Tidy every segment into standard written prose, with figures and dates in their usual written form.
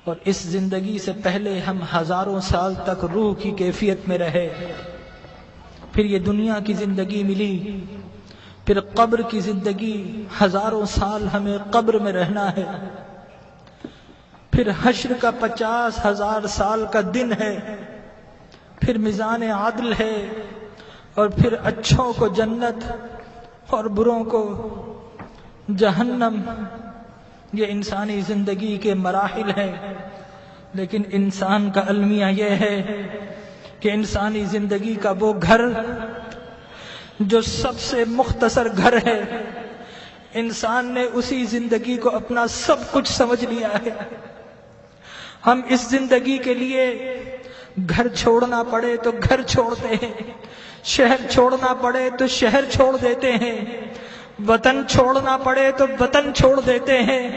اور اس زندگی سے پہلے ہم ہزاروں سال تک روح کی کیفیت میں رہے، پھر یہ دنیا کی زندگی ملی، پھر قبر کی زندگی، ہزاروں سال ہمیں قبر میں رہنا ہے، پھر حشر کا 50,000 سال کا دن ہے، پھر میزان عدل ہے، اور پھر اچھوں کو جنت اور بروں کو جہنم۔ یہ انسانی زندگی کے مراحل ہیں، لیکن انسان کا المیہ یہ ہے کہ انسانی زندگی کا وہ گھر جو سب سے مختصر گھر ہے، انسان نے اسی زندگی کو اپنا سب کچھ سمجھ لیا ہے۔ ہم اس زندگی کے لیے گھر چھوڑنا پڑے تو گھر چھوڑتے ہیں، شہر چھوڑنا پڑے تو شہر چھوڑ دیتے ہیں، وطن چھوڑنا پڑے تو وطن چھوڑ دیتے ہیں،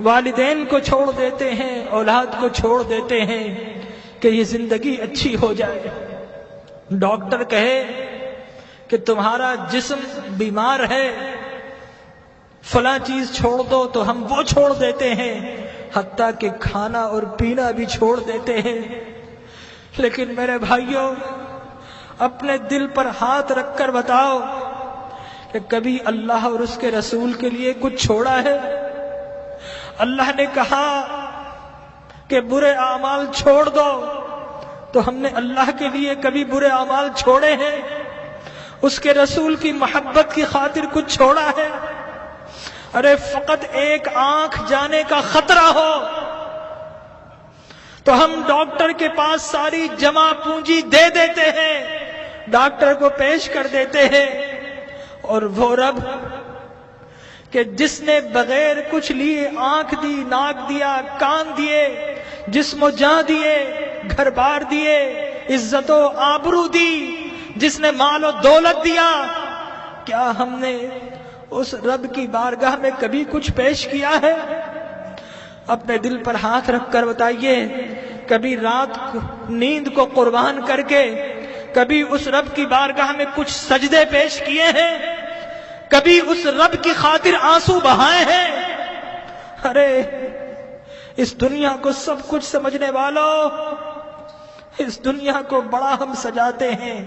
والدین کو چھوڑ دیتے ہیں، اولاد کو چھوڑ دیتے ہیں کہ یہ زندگی اچھی ہو جائے۔ ڈاکٹر کہے کہ تمہارا جسم بیمار ہے، فلاں چیز چھوڑ دو، تو ہم وہ چھوڑ دیتے ہیں، حتیٰ کہ کھانا اور پینا بھی چھوڑ دیتے ہیں۔ لیکن میرے بھائیوں، اپنے دل پر ہاتھ رکھ کر بتاؤ کہ کبھی اللہ اور اس کے رسول کے لیے کچھ چھوڑا ہے؟ اللہ نے کہا کہ برے اعمال چھوڑ دو، تو ہم نے اللہ کے لیے کبھی برے اعمال چھوڑے ہیں؟ اس کے رسول کی محبت کی خاطر کچھ چھوڑا ہے؟ ارے فقط ایک آنکھ جانے کا خطرہ ہو تو ہم ڈاکٹر کے پاس ساری جمع پونجی دے دیتے ہیں، ڈاکٹر کو پیش کر دیتے ہیں، اور وہ رب کہ جس نے بغیر کچھ لیے آنکھ دی، ناک دیا، کان دیے، جسم و جاں دیے، گھر بار دیے، عزت و آبرو دی، جس نے مال و دولت دیا، کیا ہم نے اس رب کی بارگاہ میں کبھی کچھ پیش کیا ہے؟ اپنے دل پر ہاتھ رکھ کر بتائیے، کبھی رات نیند کو قربان کر کے کبھی اس رب کی بارگاہ میں کچھ سجدے پیش کیے ہیں؟ کبھی اس رب کی خاطر آنسو بہائے ہیں؟ ارے اس دنیا کو سب کچھ سمجھنے والوں، اس دنیا کو بڑا ہم سجاتے ہیں،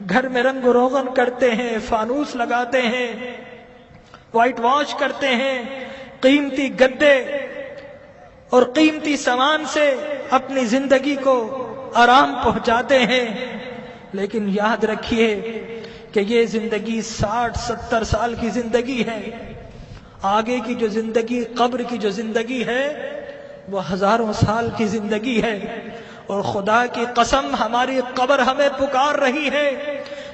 گھر میں رنگ و روغن کرتے ہیں، فانوس لگاتے ہیں، وائٹ واش کرتے ہیں، قیمتی گدے اور قیمتی سامان سے اپنی زندگی کو آرام پہنچاتے ہیں، لیکن یاد رکھیے کہ یہ زندگی 60-70 سال کی زندگی ہے، آگے کی جو زندگی، قبر کی جو زندگی ہے، وہ ہزاروں سال کی زندگی ہے، اور خدا کی قسم ہماری قبر ہمیں پکار رہی ہے،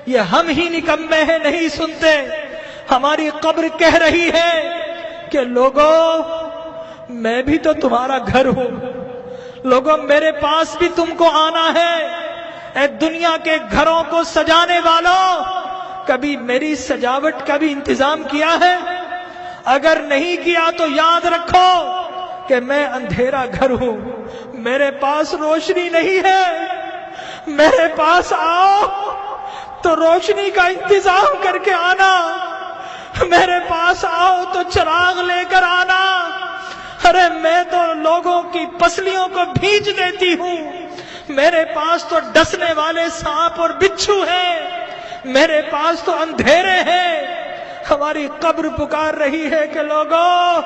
یہ ہم ہی نکمے ہیں نہیں سنتے، ہماری قبر کہہ رہی ہے کہ لوگوں میں بھی تو تمہارا گھر ہوں، لوگوں میرے پاس بھی تم کو آنا ہے۔ اے دنیا کے گھروں کو سجانے والوں، کبھی میری سجاوٹ کا بھی انتظام کیا ہے؟ اگر نہیں کیا تو یاد رکھو کہ میں اندھیرا گھر ہوں، میرے پاس روشنی نہیں ہے، میرے پاس آؤ تو روشنی کا انتظام کر کے آنا، میرے پاس آؤ تو چراغ لے کر آنا۔ ارے میں تو لوگوں کی پسلیوں کو بھیج دیتی ہوں، میرے پاس تو ڈسنے والے سانپ اور بچھو ہیں، میرے پاس تو اندھیرے ہیں۔ ہماری قبر پکار رہی ہے کہ لوگوں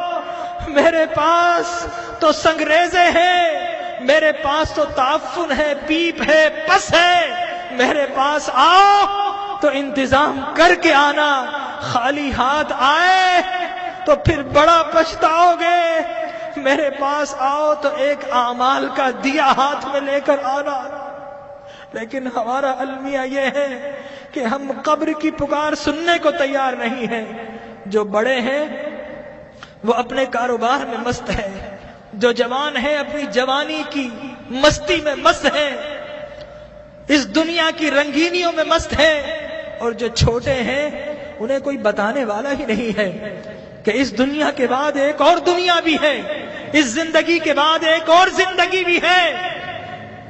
میرے پاس تو سنگریزے ہیں، میرے پاس تو تعفن ہے، پیپ ہے، پس ہے، میرے پاس آؤ تو انتظام کر کے آنا، خالی ہاتھ آئے تو پھر بڑا پچھتاؤ گے، میرے پاس آؤ تو ایک اعمال کا دیا ہاتھ میں لے کر آنا۔ لیکن ہمارا المیہ یہ ہے کہ ہم قبر کی پکار سننے کو تیار نہیں ہیں۔ جو بڑے ہیں وہ اپنے کاروبار میں مست ہے، جو جوان ہیں اپنی جوانی کی مستی میں مست ہیں، اس دنیا کی رنگینیوں میں مست ہیں، اور جو چھوٹے ہیں انہیں کوئی بتانے والا ہی نہیں ہے کہ اس دنیا کے بعد ایک اور دنیا بھی ہے، اس زندگی کے بعد ایک اور زندگی بھی ہے۔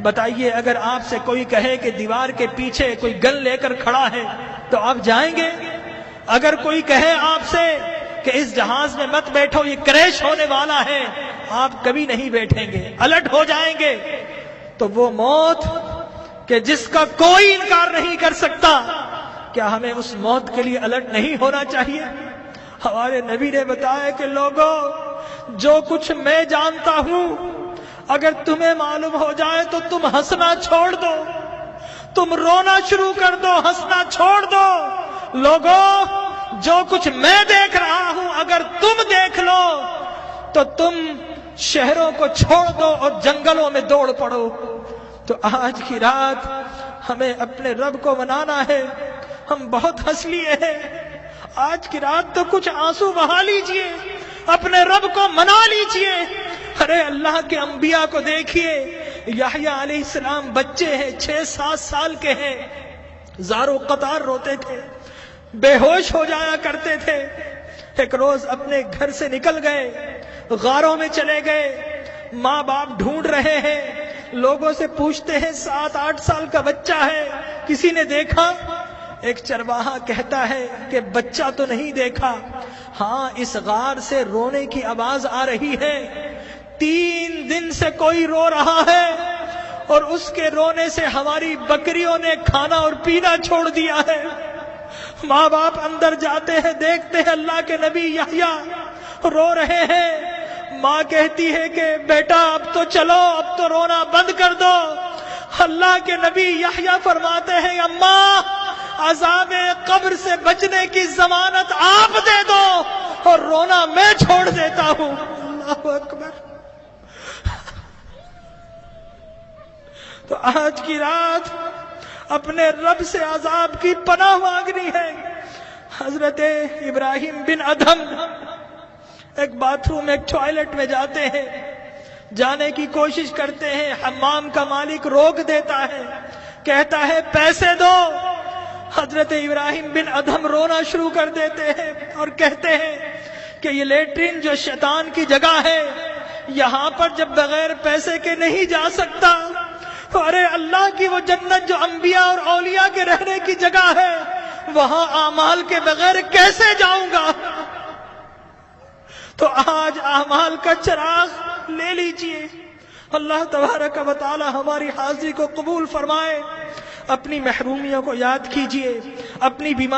بتائیے، اگر آپ سے کوئی کہے کہ دیوار کے پیچھے کوئی گن لے کر کھڑا ہے تو آپ جائیں گے؟ اگر کوئی کہے آپ سے کہ اس جہاز میں مت بیٹھو، یہ کریش ہونے والا ہے، آپ کبھی نہیں بیٹھیں گے، الٹ ہو جائیں گے۔ تو وہ موت کہ جس کا کوئی انکار نہیں کر سکتا، کیا ہمیں اس موت کے لیے الٹ نہیں ہونا چاہیے؟ ہمارے نبی نے بتایا کہ لوگوں، جو کچھ میں جانتا ہوں اگر تمہیں معلوم ہو جائے تو تم ہنسنا چھوڑ دو، تم رونا شروع کر دو، ہنسنا چھوڑ دو۔ لوگوں، جو کچھ میں دیکھ رہا ہوں اگر تم دیکھ لو تو تم شہروں کو چھوڑ دو اور جنگلوں میں دوڑ پڑو۔ تو آج کی رات ہمیں اپنے رب کو منانا ہے۔ ہم بہت ہنس لیے ہیں، آج کی رات تو کچھ آنسو بہا لیجئے، اپنے رب کو منا لیجئے۔ ارے اللہ کے انبیاء کو دیکھیے، یحییٰ علیہ السلام بچے ہیں، 6-7 سال کے ہیں، زارو قطار روتے تھے، بے ہوش ہو جایا کرتے تھے۔ ایک روز اپنے گھر سے نکل گئے، غاروں میں چلے گئے، ماں باپ ڈھونڈ رہے ہیں، لوگوں سے پوچھتے ہیں 7-8 سال کا بچہ ہے، کسی نے دیکھا؟ ایک چرواہا کہتا ہے کہ بچہ تو نہیں دیکھا، ہاں اس غار سے رونے کی آواز آ رہی ہے، 3 دن سے کوئی رو رہا ہے اور اس کے رونے سے ہماری بکریوں نے کھانا اور پینا چھوڑ دیا ہے۔ ماں باپ اندر جاتے ہیں، دیکھتے ہیں اللہ کے نبی یحییٰ رو رہے ہیں۔ ماں کہتی ہے کہ بیٹا اب تو چلو، اب تو رونا بند کر دو۔ اللہ کے نبی یحییٰ فرماتے ہیں اماں، عذاب قبر سے بچنے کی ضمانت آپ دے دو اور رونا میں چھوڑ دیتا ہوں۔ اللہ اکبر۔ تو آج کی رات اپنے رب سے عذاب کی پناہ مانگنی ہے۔ حضرت ابراہیم بن ادھم ایک باتھ روم، ایک ٹوائلٹ میں جاتے ہیں، جانے کی کوشش کرتے ہیں، حمام کا مالک روک دیتا ہے، کہتا ہے پیسے دو۔ حضرت ابراہیم بن ادھم رونا شروع کر دیتے ہیں اور کہتے ہیں کہ یہ لیٹرین جو شیطان کی جگہ ہے، یہاں پر جب بغیر پیسے کے نہیں جا سکتا، تو ارے اللہ کی وہ جنت جو انبیاء اور اولیاء کے رہنے کی جگہ ہے، وہاں اعمال کے بغیر کیسے جاؤں گا؟ تو آج اعمال کا چراغ لے لیجئے۔ اللہ تبارک و تعالی ہماری حاضری کو قبول فرمائے۔ اپنی محرومیوں کو یاد کیجئے، اپنی بیماری